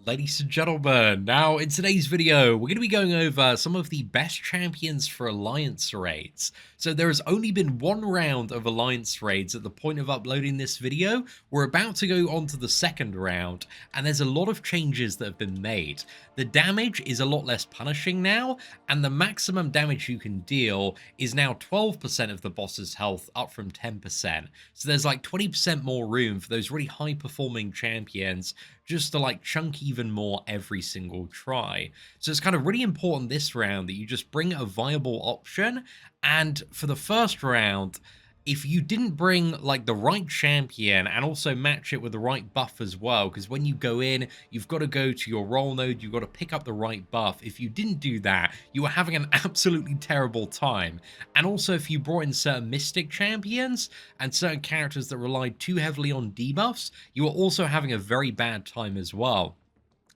Ladies and gentlemen, now in today's video, we're going to be going over some of the best champions for Alliance raids. So there has only been one round of Alliance raids at the point of uploading this video. We're about to go on to the second round, and there's a lot of changes that have been made. The damage is a lot less punishing now, and the maximum damage you can deal is now 12% of the boss's health, up from 10%. So there's like 20% more room for those really high-performing champions just to like chunk even more every single try. So it's kind of really important this round that you just bring a viable option. And for the first round, if you didn't bring like the right champion and also match it with the right buff as well, because when you go in, you've got to go to your role node, you've got to pick up the right buff. If you didn't do that, you were having an absolutely terrible time. And also if you brought in certain mystic champions and certain characters that relied too heavily on debuffs, you were also having a very bad time as well.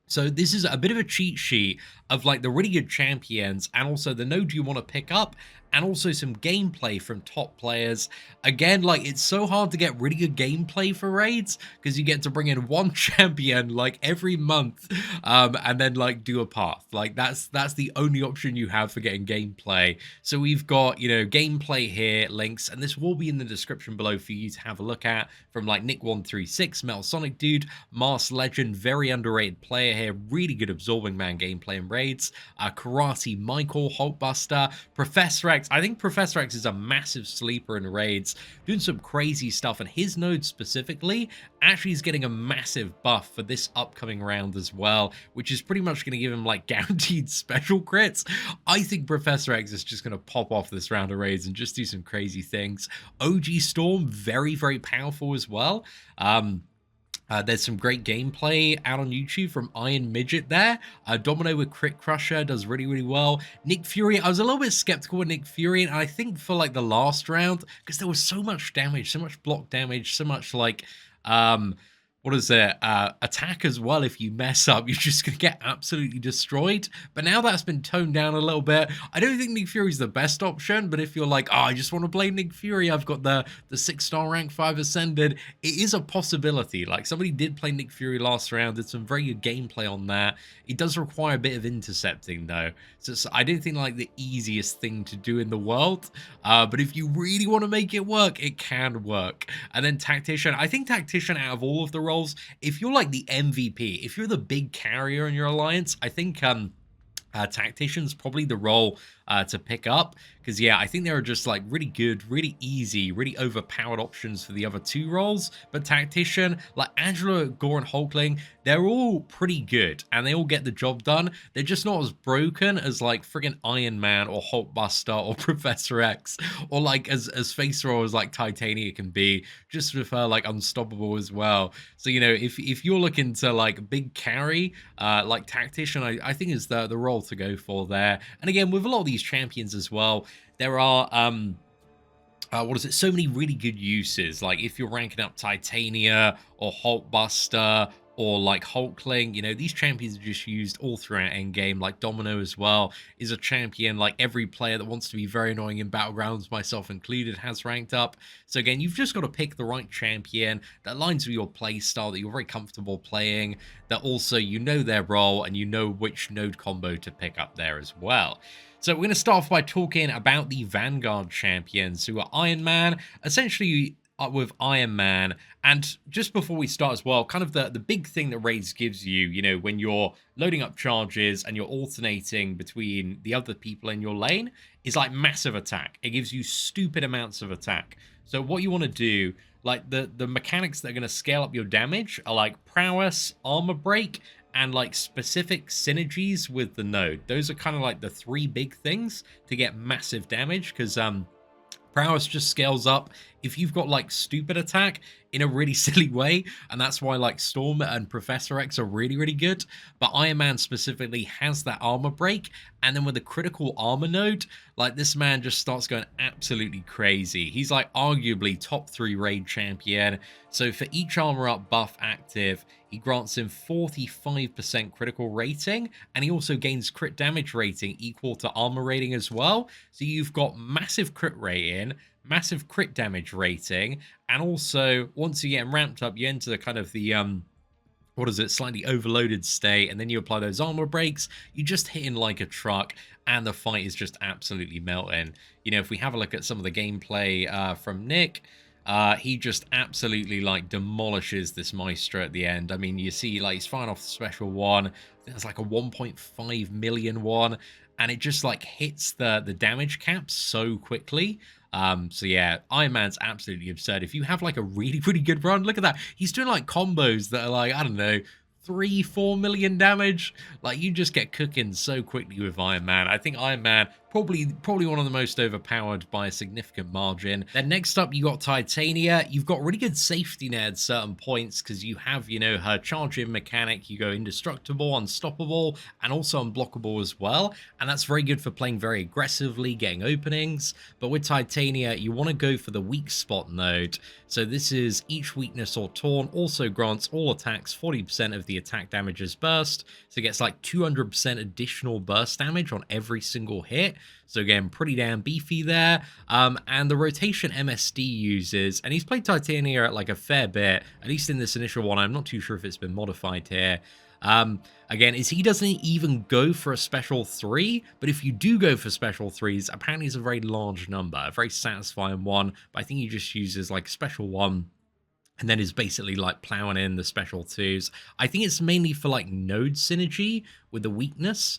So this is a bit of a cheat sheet of like the really good champions and also the node you want to pick up and also some gameplay from top players. Again, like it's so hard to get really good gameplay for raids because you get to bring in one champion like every month and then like do a path. Like that's the only option you have for getting gameplay. So we've got, you know, gameplay here, links, and this will be in the description below for you to have a look at from like Nick136, Metal Sonic Dude, Mars Legend, very underrated player here, really good absorbing man gameplay and raids, Karate Michael, Hulkbuster, Professor X. I think Professor X is a massive sleeper in raids, doing some crazy stuff, and his node specifically actually is getting a massive buff for this upcoming round as well, which is pretty much going to give him like guaranteed special crits. I think Professor X is just going to pop off this round of raids and just do some crazy things. OG Storm, very, very powerful as well. There's some great gameplay out on YouTube from Iron Midget there. Domino with Crit Crusher does really, really well. Nick Fury, I was a little bit skeptical with Nick Fury, and I think for like the last round, because there was so much damage, so much block damage, so much like, what is it, attack as well. If you mess up, you're just gonna get absolutely destroyed. But now that's been toned down a little bit. I don't think Nick Fury's the best option, but if you're like, oh, I just want to play Nick Fury, I've got the 6-star rank 5 ascended, it is a possibility. Like somebody did play Nick Fury last round, did some very good gameplay on that. It does require a bit of intercepting though, so I don't think like the easiest thing to do in the world, but if you really want to make it work, it can work. And then Tactician, I think Tactician out of all of the roles, if you're like the MVP, if you're the big carrier in your alliance, I think Tactician's probably the role to pick up, because yeah, I think there are just like really good, really easy, really overpowered options for the other two roles. But Tactician, like Angela, Gorr, and Hulkling, they're all pretty good and they all get the job done. They're just not as broken as like friggin' Iron Man or Hulkbuster or Professor X, or like as face roll as like Titania can be, just with her like unstoppable as well. So you know, if you're looking to like big carry, like Tactician, I think is the role to go for there. And again, with a lot of these champions as well, there are what is it, so many really good uses. Like if you're ranking up Titania or Hulkbuster or like Hulkling, you know, these champions are just used all throughout endgame. Like Domino as well is a champion like every player that wants to be very annoying in Battlegrounds, myself included, has ranked up. So again, you've just got to pick the right champion that aligns with your play style, that you're very comfortable playing, that also you know their role and you know which node combo to pick up there as well. So we're going to start off by talking about the Vanguard champions, who are Iron Man, essentially with Iron Man. And just before we start as well, kind of the big thing that raids gives you, you know, when you're loading up charges and you're alternating between the other people in your lane, is like massive attack. It gives you stupid amounts of attack. So what you want to do, like the mechanics that are going to scale up your damage are like prowess, armor break, and like specific synergies with the node. Those are kind of like the three big things to get massive damage, because prowess just scales up if you've got like stupid attack in a really silly way, and that's why like Storm and Professor X are really, really good. But Iron Man specifically has that armor break, and then with the critical armor node, like this man just starts going absolutely crazy. He's like arguably top 3 raid champion. So for each armor up buff active, he grants him 45% critical rating, and he also gains crit damage rating equal to armor rating as well. So you've got massive crit rating, massive crit damage rating, and also once you get him ramped up, you enter the kind of the what is it, slightly overloaded state, and then you apply those armor breaks, you just hit in like a truck, and the fight is just absolutely melting. You know, if we have a look at some of the gameplay from Nick, he just absolutely like demolishes this Maestro at the end. I mean, you see like he's firing off the special one. I think that's like a 1.5 million one, and it just like hits the damage cap so quickly. So yeah, Iron Man's absolutely absurd. If you have like a really, really good run, look at that. He's doing like combos that are like, I don't know, 3-4 million damage. Like, you just get cooking so quickly with Iron Man. I think Iron Man probably one of the most overpowered by a significant margin. Then next up, you got Titania. You've got really good safety net at certain points because you have, you know, her charging mechanic. You go indestructible, unstoppable, and also unblockable as well. And that's very good for playing very aggressively, getting openings. But with Titania, you want to go for the weak spot node. So this is each weakness or taunt also grants all attacks 40% of the attack damage as burst. So it gets like 200% additional burst damage on every single hit. So again, pretty damn beefy there. And the rotation MSD uses, and he's played Titania like a fair bit, at least in this initial one. I'm not too sure if it's been modified here. Again, is he doesn't even go for a special 3, but if you do go for special 3s, apparently it's a very large number, a very satisfying one, but I think he just uses like a special 1 and then is basically like plowing in the special 2s. I think it's mainly for like node synergy with the weakness.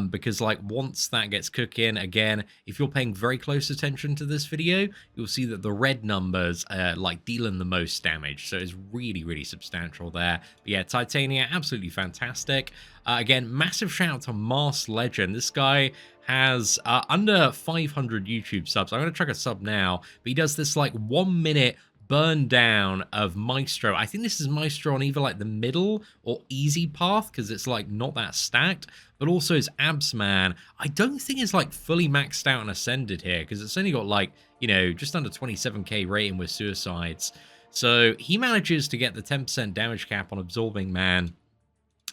Because like once that gets cooking, again, if you're paying very close attention to this video, you'll see that the red numbers are like dealing the most damage. So it's really, really substantial there. But yeah, Titania, absolutely fantastic. Again, massive shout out to Mars Legend. This guy has under 500 YouTube subs. I'm going to track a sub now, but he does this like 1 minute burn down of Maestro. I think this is Maestro on either like the middle or easy path because it's like not that stacked, but also his abs man. I don't think it's like fully maxed out and ascended here because it's only got like, you know, just under 27k rating with suicides. So he manages to get the 10% damage cap on Absorbing Man.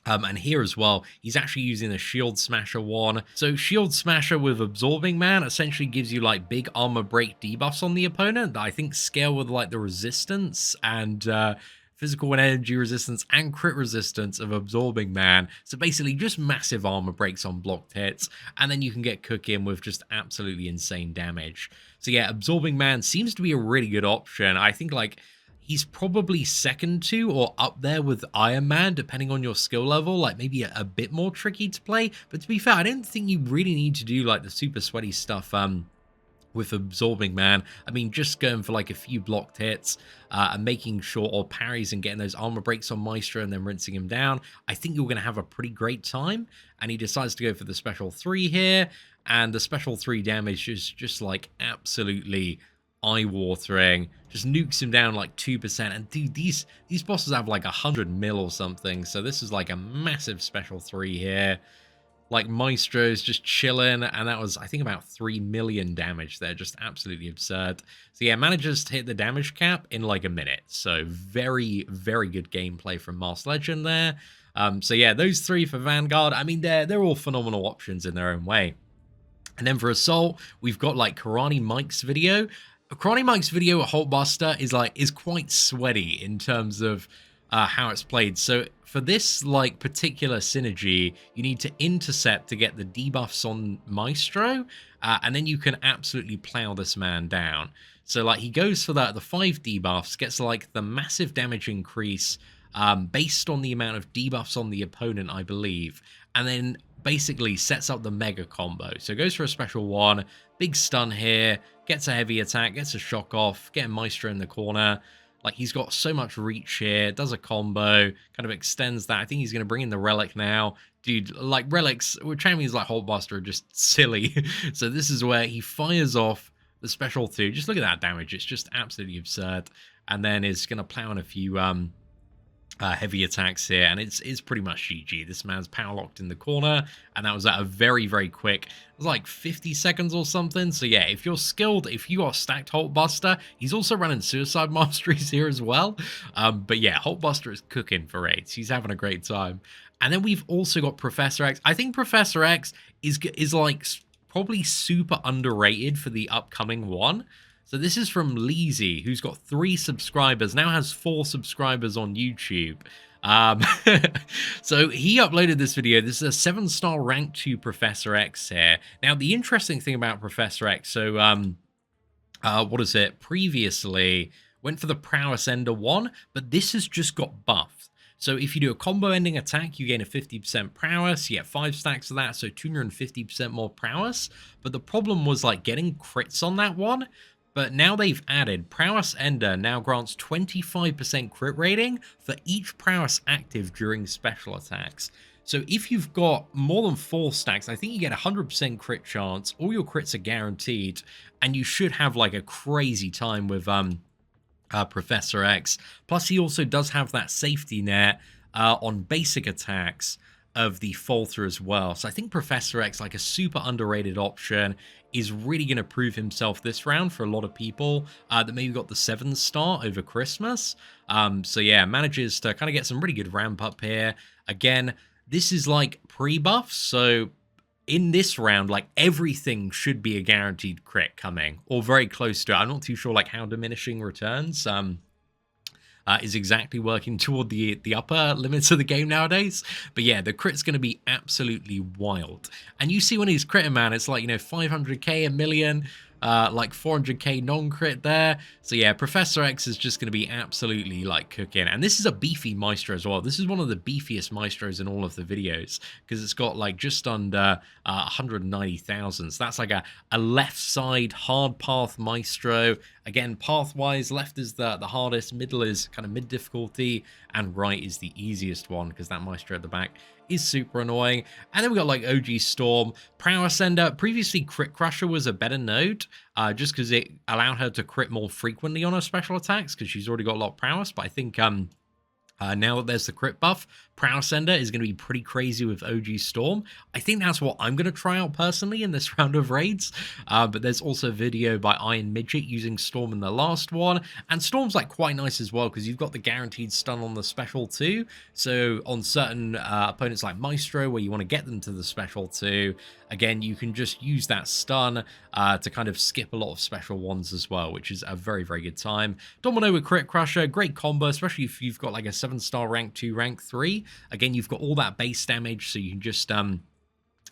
And here as well, he's actually using a Shield Smasher one. So Shield Smasher with Absorbing Man essentially gives you like big armor break debuffs on the opponent that I think scale with like the resistance and physical and energy resistance and crit resistance of Absorbing Man. So basically just massive armor breaks on blocked hits, and then you can get cooking with just absolutely insane damage. So yeah, Absorbing Man seems to be a really good option. I think like he's probably second to or up there with Iron Man, depending on your skill level, like maybe a bit more tricky to play. But to be fair, I didn't think you really need to do like the super sweaty stuff with Absorbing Man. I mean, just going for like a few blocked hits and making sure, or parries and getting those armor breaks on Maestro and then rinsing him down, I think you're going to have a pretty great time. And he decides to go for the special 3 here. And the special 3 damage is just like absolutely eye-watering, just nukes him down like 2%. And dude, these bosses have like 100 mil or something, so this is like a massive special 3 here. Like Maestro's just chilling, and that was, I think, about 3 million damage there, just absolutely absurd. So yeah, manages to hit the damage cap in like a minute, so very, very good gameplay from Mars Legend there. So yeah, those 3 for Vanguard, I mean, they're all phenomenal options in their own way. And then for Assault, we've got like Karate Mike's video. Karate Mike's video at Hulkbuster is quite sweaty in terms of how it's played. So for this like particular synergy, you need to intercept to get the debuffs on Maestro, and then you can absolutely plow this man down. So like he goes for the 5 debuffs, gets like the massive damage increase based on the amount of debuffs on the opponent, I believe, and then basically sets up the mega combo. So goes for a special 1, big stun here, gets a heavy attack, gets a shock off, getting Maestro in the corner. Like, he's got so much reach here, does a combo, kind of extends that. I think he's going to bring in the Relic now. Dude, like, Relics with champions like Hulkbuster are just silly. So this is where he fires off the special 2. Just look at that damage. It's just absolutely absurd. And then is going to plow in a few heavy attacks here, and it's pretty much GG. This man's power locked in the corner, and that was at a very, very quick, it was like 50 seconds or something. So yeah, if you're skilled, if you got stacked Hulkbuster, he's also running Suicide Masteries here as well. But yeah, Hulkbuster is cooking for 8s. He's having a great time. And then we've also got Professor X. I think Professor X is like probably super underrated for the upcoming one. So this is from Leezy, who's got 3 subscribers, now has 4 subscribers on YouTube. Um, so he uploaded this video. This is a 7-star rank 2 Professor X here. Now, the interesting thing about Professor X, so what is it? Previously went for the Prowess Ender 1, but this has just got buffed. So if you do a combo ending attack, you gain a 50% prowess, you get 5 stacks of that, so 250% more prowess. But the problem was like getting crits on that one. But now they've added Prowess Ender now grants 25% crit rating for each prowess active during special attacks. So if you've got more than 4 stacks, I think you get 100% crit chance, all your crits are guaranteed, and you should have like a crazy time with Professor X. Plus, he also does have that safety net on basic attacks of the Falter as well. So I think Professor X, like a super underrated option, is really going to prove himself this round for a lot of people that maybe got the 7-star over Christmas. So yeah, manages to kind of get some really good ramp up here. Again, this is like pre-buff, so in this round, like everything should be a guaranteed crit coming, or very close to it. I'm not too sure like how diminishing returns is exactly working toward the upper limits of the game nowadays. But yeah, the crit's going to be absolutely wild. And you see when he's critting, man, it's like, you know, 500k, a million, like 400k non-crit there. So yeah, Professor X is just going to be absolutely like cooking. And this is a beefy Maestro as well. This is one of the beefiest Maestros in all of the videos, because it's got like just under 190,000. So that's like a left side hard path Maestro. Again, path-wise, left is the hardest, middle is kind of mid difficulty, and right is the easiest one, because that Maestro at the back is super annoying. And then we got like OG Storm, Prowess Ender. Previously, Crit Crusher was a better node, just because it allowed her to crit more frequently on her special attacks, because she's already got a lot of prowess. But I think now that there's the crit buff, Prowess Ender is going to be pretty crazy with OG Storm. I think that's what I'm going to try out personally in this round of raids. But there's also a video by Iron Midget using Storm in the last one. And Storm's like quite nice as well, because you've got the guaranteed stun on the special too. So on certain opponents like Maestro, where you want to get them to the special too, again, you can just use that stun to kind of skip a lot of special ones as well, which is a very, very good time. Domino with Crit Crusher, great combo, especially if you've got like a 7-star rank 2, rank 3. Again, you've got all that base damage, so you can just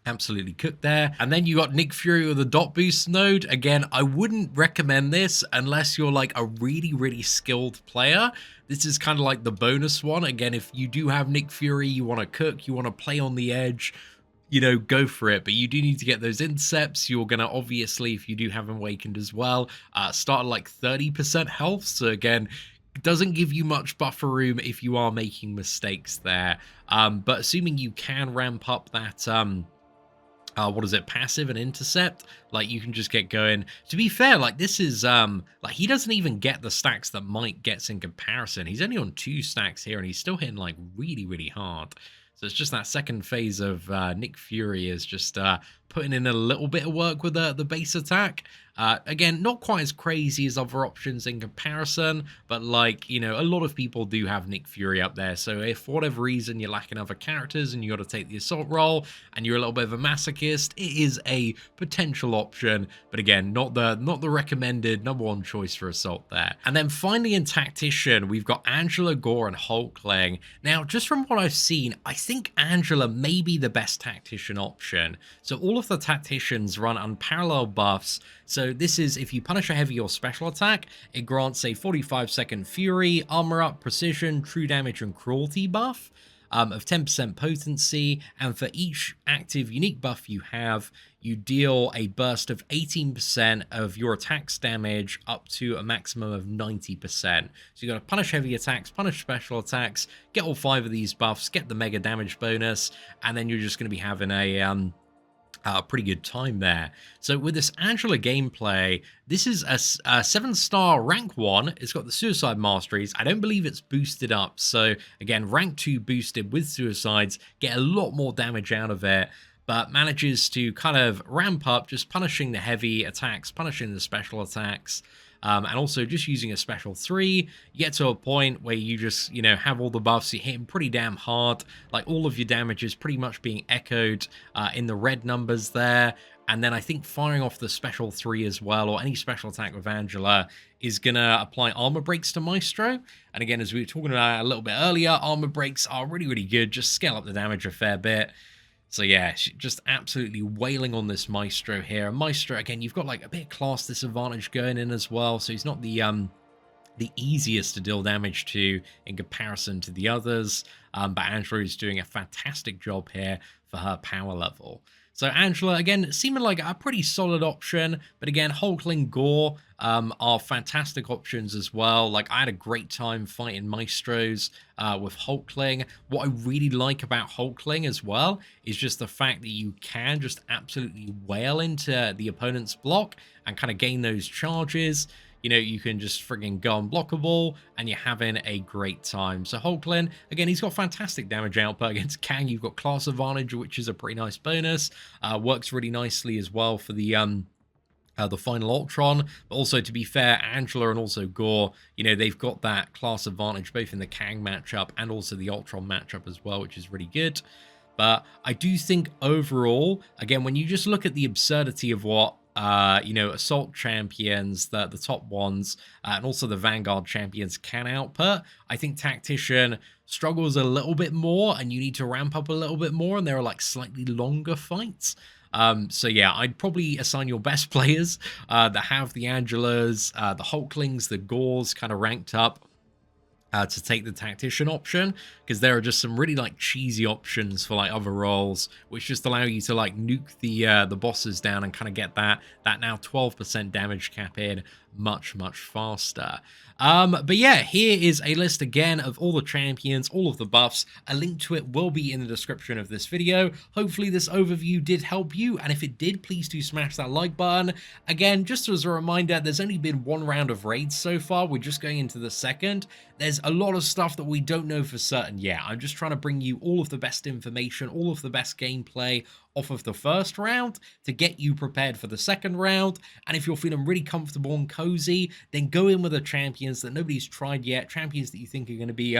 absolutely cook there. And then you got Nick Fury with the dot boost node. Again, I wouldn't recommend this unless you're like a really, really skilled player. This is kind of like the bonus one. Again, if you do have Nick Fury, you want to cook, you want to play on the edge, you know, go for it. But you do need to get those intercepts. You're going to obviously, if you do have Awakened as well, start at like 30% health. So again, doesn't give you much buffer room if you are making mistakes there. But assuming you can ramp up that what is it, passive and intercept, like you can just get going. To be fair, like this is like he doesn't even get the stacks that Mike gets in comparison. He's only on 2 stacks here, and he's still hitting like really, really hard. So it's just that second phase of Nick Fury is just putting in a little bit of work with the base attack. Again, not quite as crazy as other options in comparison, but like, you know, a lot of people do have Nick Fury up there. So if for whatever reason you're lacking other characters and you got to take the assault role and you're a little bit of a masochist, it is a potential option. But again, not the recommended #1 choice for assault there. And then finally in Tactician, we've got Angela, Gorr, and Hulkling. Now, just from what I've seen, I think Angela may be the best Tactician option. So all of the Tacticians run unparalleled buffs. So this is, if you punish a heavy or special attack, it grants a 45-second Fury, Armor Up, Precision, True Damage, and Cruelty buff of 10% potency. And for each active unique buff you have, you deal a burst of 18% of your attack's damage up to a maximum of 90%. So you got to punish heavy attacks, punish special attacks, get all 5 of these buffs, get the mega damage bonus, and then you're just going to be having a pretty good time there. So with this Angela gameplay, this is a 7-star rank 1. It's got the Suicide Masteries. I don't believe it's boosted up. So again, rank 2 boosted with Suicides, get a lot more damage out of it, but manages to kind of ramp up, just punishing the heavy attacks, punishing the special attacks. And also just using a special 3, you get to a point where you just, you know, have all the buffs, you hit him pretty damn hard, like all of your damage is pretty much being echoed in the red numbers there. And then I think firing off the special 3 as well, or any special attack with Angela, is going to apply armor breaks to Maestro. And again, as we were talking about a little bit earlier, armor breaks are really, really good. Just scale up the damage a fair bit. So yeah, just absolutely wailing on this Maestro here. And Maestro, again, you've got like a bit of class disadvantage going in as well. So he's not the easiest to deal damage to in comparison to the others. But Angela is doing a fantastic job here for her power level. So Angela, again, seeming like a pretty solid option, but again, Hulkling, Gorr are fantastic options as well. Like, I had a great time fighting Maestros with Hulkling. What I really like about Hulkling as well is just the fact that you can just absolutely wail into the opponent's block and kind of gain those charges. You know, you can just friggin' go unblockable, and you're having a great time. So Hulkling, again, he's got fantastic damage output. Against Kang, you've got class advantage, which is a pretty nice bonus. Works really nicely as well for the final Ultron. But also, to be fair, Angela and also Gorr, you know, they've got that class advantage both in the Kang matchup and also the Ultron matchup as well, which is really good. But I do think overall, again, when you just look at the absurdity of what you know, Assault champions, the top ones, and also the Vanguard champions can output, I think Tactician struggles a little bit more, and you need to ramp up a little bit more, and there are like slightly longer fights. So yeah, I'd probably assign your best players that have the Angelas, the Hulklings, the Gorrs kind of ranked up. To take the Tactician option, because there are just some really like cheesy options for like other roles, which just allow you to like nuke the bosses down and kind of get that now 12% damage cap in much faster. But yeah, here is a list again of all the champions, all of the buffs. A link to it will be in the description of this video. Hopefully this overview did help you, and if it did, please do smash that like button. Again, just as a reminder, there's only been one round of raids so far. We're just going into the second. There's a lot of stuff that we don't know for certain yet. I'm just trying to bring you all of the best information, all of the best gameplay off of the first round to get you prepared for the second round. And if you're feeling really comfortable and cozy, then go in with the champions that nobody's tried yet, champions that you think are going to be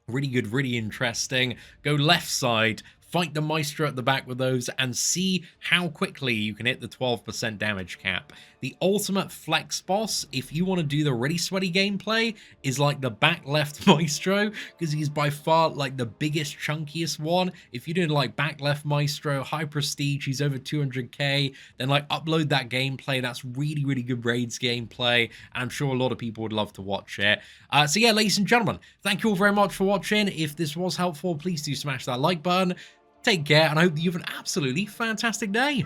really good, really interesting. Go left side, fight the Maestro at the back with those, and see how quickly you can hit the 12% damage cap. The ultimate flex boss, if you want to do the really sweaty gameplay, is like the back left Maestro, because he's by far like the biggest, chunkiest one. If you're doing like back left Maestro, high prestige, he's over 200k, then like upload that gameplay. That's really, really good raids gameplay, and I'm sure a lot of people would love to watch it. So yeah, ladies and gentlemen, thank you all very much for watching. If this was helpful, please do smash that like button. Take care, and I hope that you have an absolutely fantastic day.